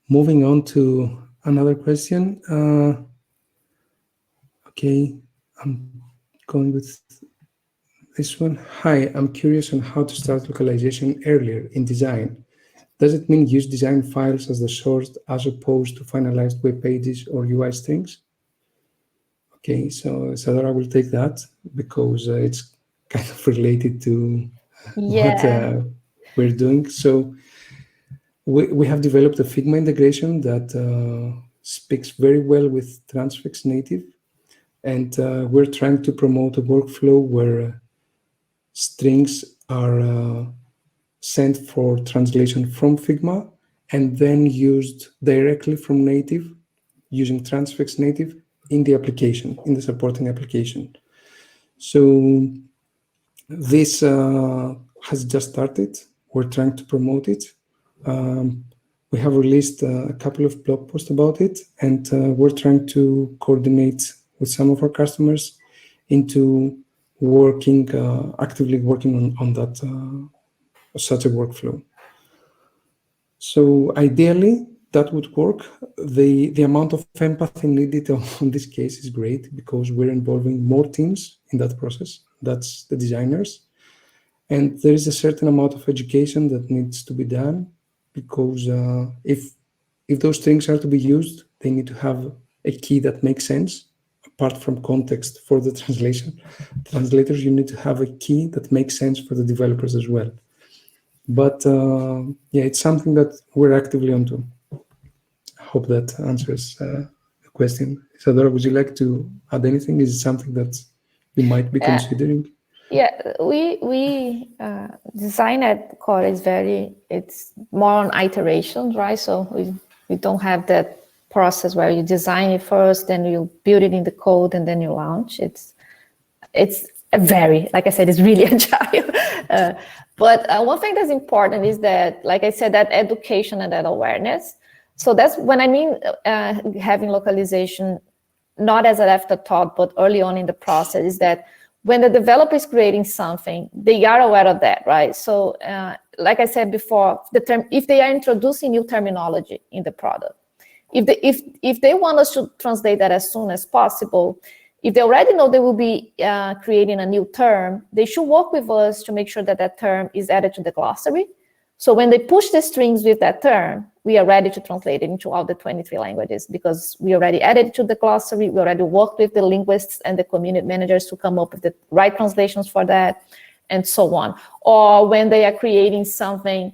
Speaker 2: Moving on to another question. Okay, I'm going with this one. Hi, I'm curious on how to start localization earlier in design. Does it mean use design files as the source as opposed to finalized web pages or UI strings? Okay, so Isadora will take that because it's kind of related to what we're doing. So we have developed a Figma integration that speaks very well with Transifex native. And we're trying to promote a workflow where strings are sent for translation from Figma and then used directly from native, using Transifex native in the application, in the supporting application. So this has just started. We're trying to promote it. We have released a couple of blog posts about it, and we're trying to coordinate with some of our customers into working, actively working on that, such a workflow. So ideally, that would work. The amount of empathy needed on this case is great because we're involving more teams in that process. That's the designers. And there is a certain amount of education that needs to be done because if those strings are to be used, they need to have a key that makes sense, apart from context for the translation. Translators, you need to have a key that makes sense for the developers as well. But yeah, it's something that we're actively onto. I hope that answers the question. Isadora, would you like to add anything? Is it something that you might be considering?
Speaker 3: Yeah, we design at Quora is it's more on iterations, right? So we don't have that process where you design it first, then you build it in the code, and then you launch. It's very, like I said, it's really agile. But one thing that's important is that, like I said, that education and that awareness. So that's when I mean having localization not as an afterthought, but early on in the process, is that when the developer is creating something, they are aware of that, right? So like I said before, if they are introducing new terminology in the product, if they want us to translate that as soon as possible, if they already know they will be creating a new term, they should work with us to make sure that that term is added to the glossary. So when they push the strings with that term, we are ready to translate it into all the 23 languages because we already added it to the glossary. We already worked with the linguists and the community managers to come up with the right translations for that, and so on. Or when they are creating something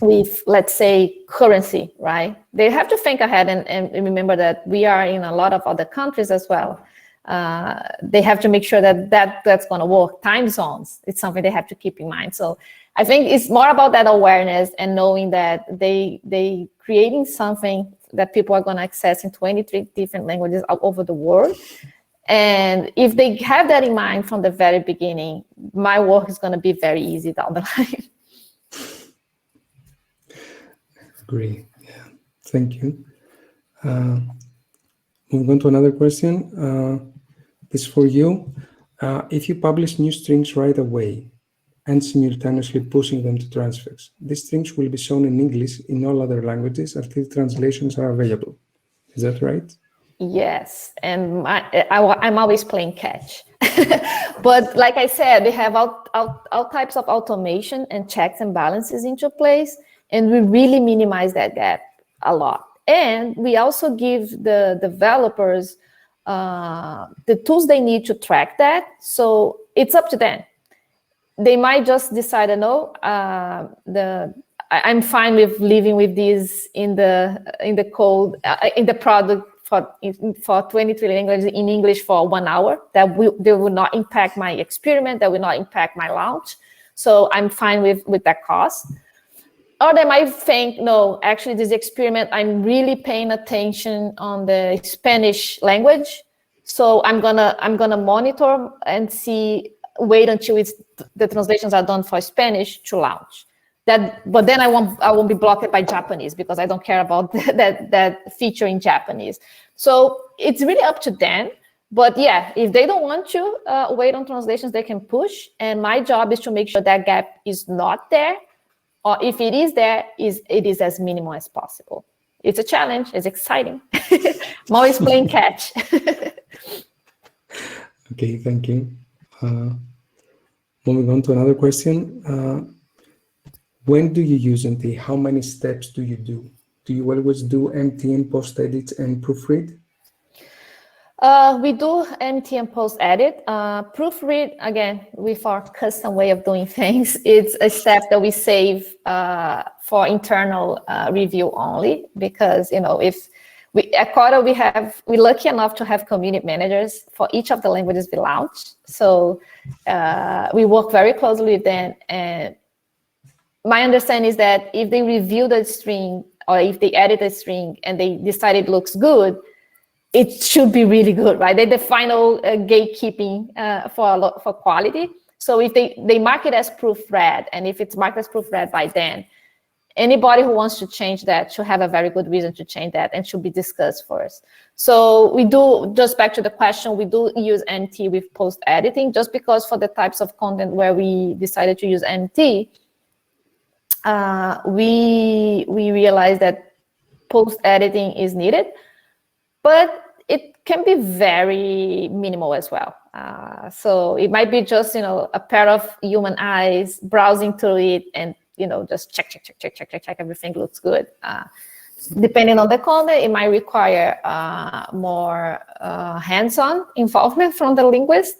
Speaker 3: with, let's say, currency, right? They have to think ahead and remember that we are in a lot of other countries as well. They have to make sure that's going to work. Time zones, it's something they have to keep in mind. So I think it's more about that awareness and knowing that they creating something that people are going to access in 23 different languages all over the world. And if they have that in mind from the very beginning, my work is going to be very easy down the line.
Speaker 2: Agree. Yeah. Thank you. Moving on to another question. This is for you. If you publish new strings right away and simultaneously pushing them to Transifex, these strings will be shown in English in all other languages until translations are available. Is that right?
Speaker 3: Yes, and I'm always playing catch. But like I said, they have all types of automation and checks and balances into place, and we really minimize that gap a lot. And we also give the developers the tools they need to track that. So it's up to them. They might just decide, no, I'm fine with living with this in the code, in the product for 23 languages in English for 1 hour. They will not impact my experiment. That will not impact my launch. So I'm fine with that cost. or they might think, no, actually this experiment, I'm really paying attention on the Spanish language. So I'm gonna monitor and see, wait until the translations are done for Spanish to launch. But then I won't be blocked by Japanese because I don't care about that feature in Japanese. So it's really up to them. But yeah, if they don't want to wait on translations, they can push. And my job is to make sure that gap is not there, or if it is there, it is as minimal as possible. It's a challenge. It's exciting. I'm always playing catch.
Speaker 2: Okay, thank you. Moving on to another question. When do you use MT? How many steps do you do? Do you always do MT and post-edit and proofread?
Speaker 3: We do MT and post-edit. Proofread, again, with our custom way of doing things, it's a step that we save for internal review only, because, if at Quora, we're lucky enough to have community managers for each of the languages we launch. So we work very closely with them. And my understanding is that if they review the string, or if they edit the string and they decide it looks good, it should be really good, right? They're the final gatekeeping for quality. So if they mark it as proofread, and if it's marked as proofread by then, anybody who wants to change that should have a very good reason to change that and should be discussed first. So we do, just back to the question, we do use MT with post-editing, just because for the types of content where we decided to use MT, we realized that post-editing is needed, but it can be very minimal as well. So it might be just, a pair of human eyes browsing through it and, just check, everything looks good. Depending on the content, it might require more hands-on involvement from the linguist.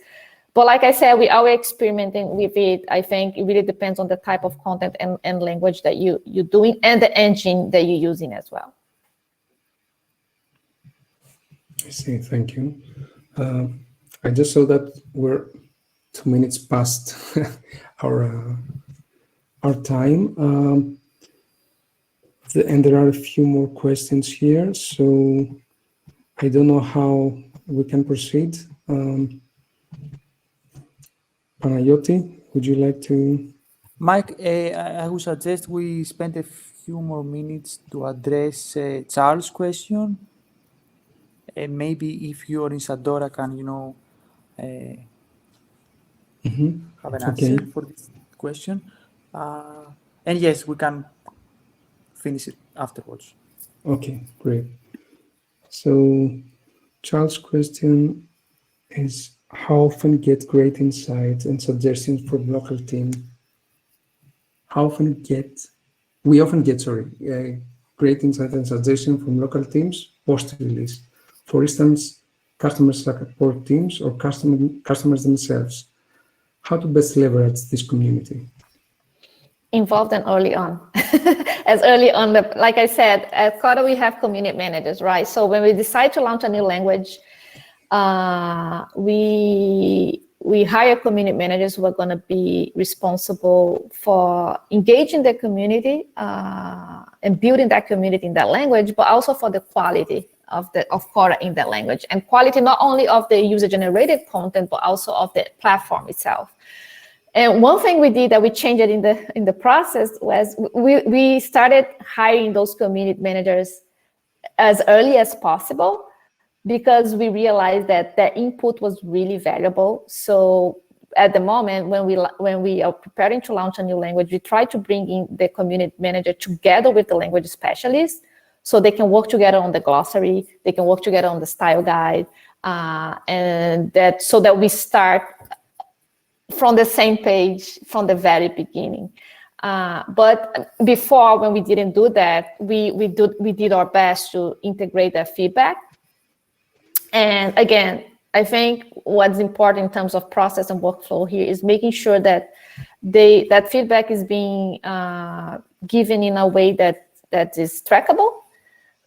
Speaker 3: But like I said, we are experimenting with it. I think it really depends on the type of content and language that you're doing, and the engine that you're using as well.
Speaker 2: I see, thank you. I just saw that we're 2 minutes past our time. And there are a few more questions here, so I don't know how we can proceed. Panayoti, would you like to?
Speaker 1: Mike, I would suggest we spend a few more minutes to address Charles' question. Maybe if you're in Sadora, can have an answer for this question? And yes, we can finish it afterwards.
Speaker 2: Okay, great. So Charles' question is, how often get great insights and suggestions from local team? We often get great insights and suggestions from local teams post-release. For instance, customer support teams or customers themselves. How to best leverage this community?
Speaker 3: Involved and early on. As early on, like I said, at Quora, we have community managers, right? So when we decide to launch a new language, we hire community managers who are going to be responsible for engaging the community and building that community in that language, but also for the quality of Quora in that language, and quality not only of the user-generated content, but also of the platform itself. And one thing we did that we changed it in the process was we started hiring those community managers as early as possible, because we realized that their input was really valuable. So at the moment, when we are preparing to launch a new language, we try to bring in the community manager together with the language specialist, so they can work together on the glossary, they can work together on the style guide, so that we start from the same page from the very beginning. But before, when we didn't do that, we did our best to integrate that feedback. And again, I think what's important in terms of process and workflow here is making sure that that feedback is being given in a way that is trackable,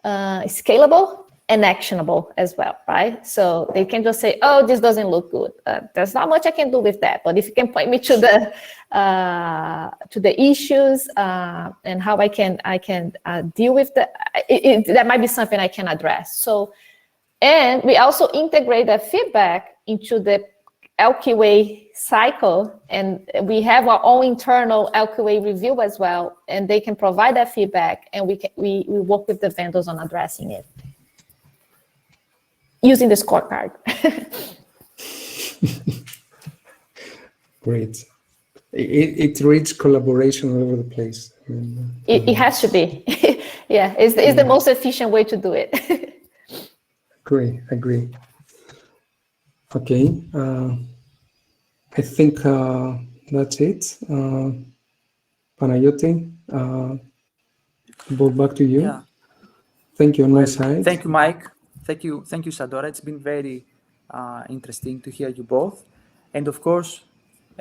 Speaker 3: scalable, and actionable as well, right? So they can just say, "Oh, this doesn't look good." There's not much I can do with that. But if you can point me to the issues and how I can deal with that, that might be something I can address. So, and we also integrate that feedback into the LQA cycle, and we have our own internal LQA review as well, and they can provide that feedback, and we work with the vendors on addressing it using the scorecard.
Speaker 2: Great. It reads collaboration all over the place.
Speaker 3: It has to be. Yeah, it's the most efficient way to do it.
Speaker 2: Agree. Okay. I think that's it. Panayoti, back to you.
Speaker 1: Yeah.
Speaker 2: Thank you on my side.
Speaker 1: Thank you, Mike. Thank you, Sadora. It's been very interesting to hear you both. And of course,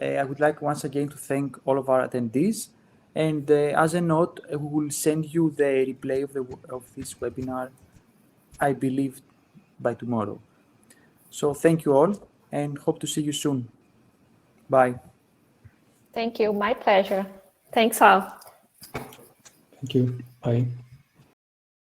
Speaker 1: I would like once again to thank all of our attendees. And as a note, we will send you the replay of this webinar, I believe, by tomorrow. So thank you all, and hope to see you soon. Bye.
Speaker 3: Thank you. My pleasure. Thanks all.
Speaker 2: Thank you. Bye.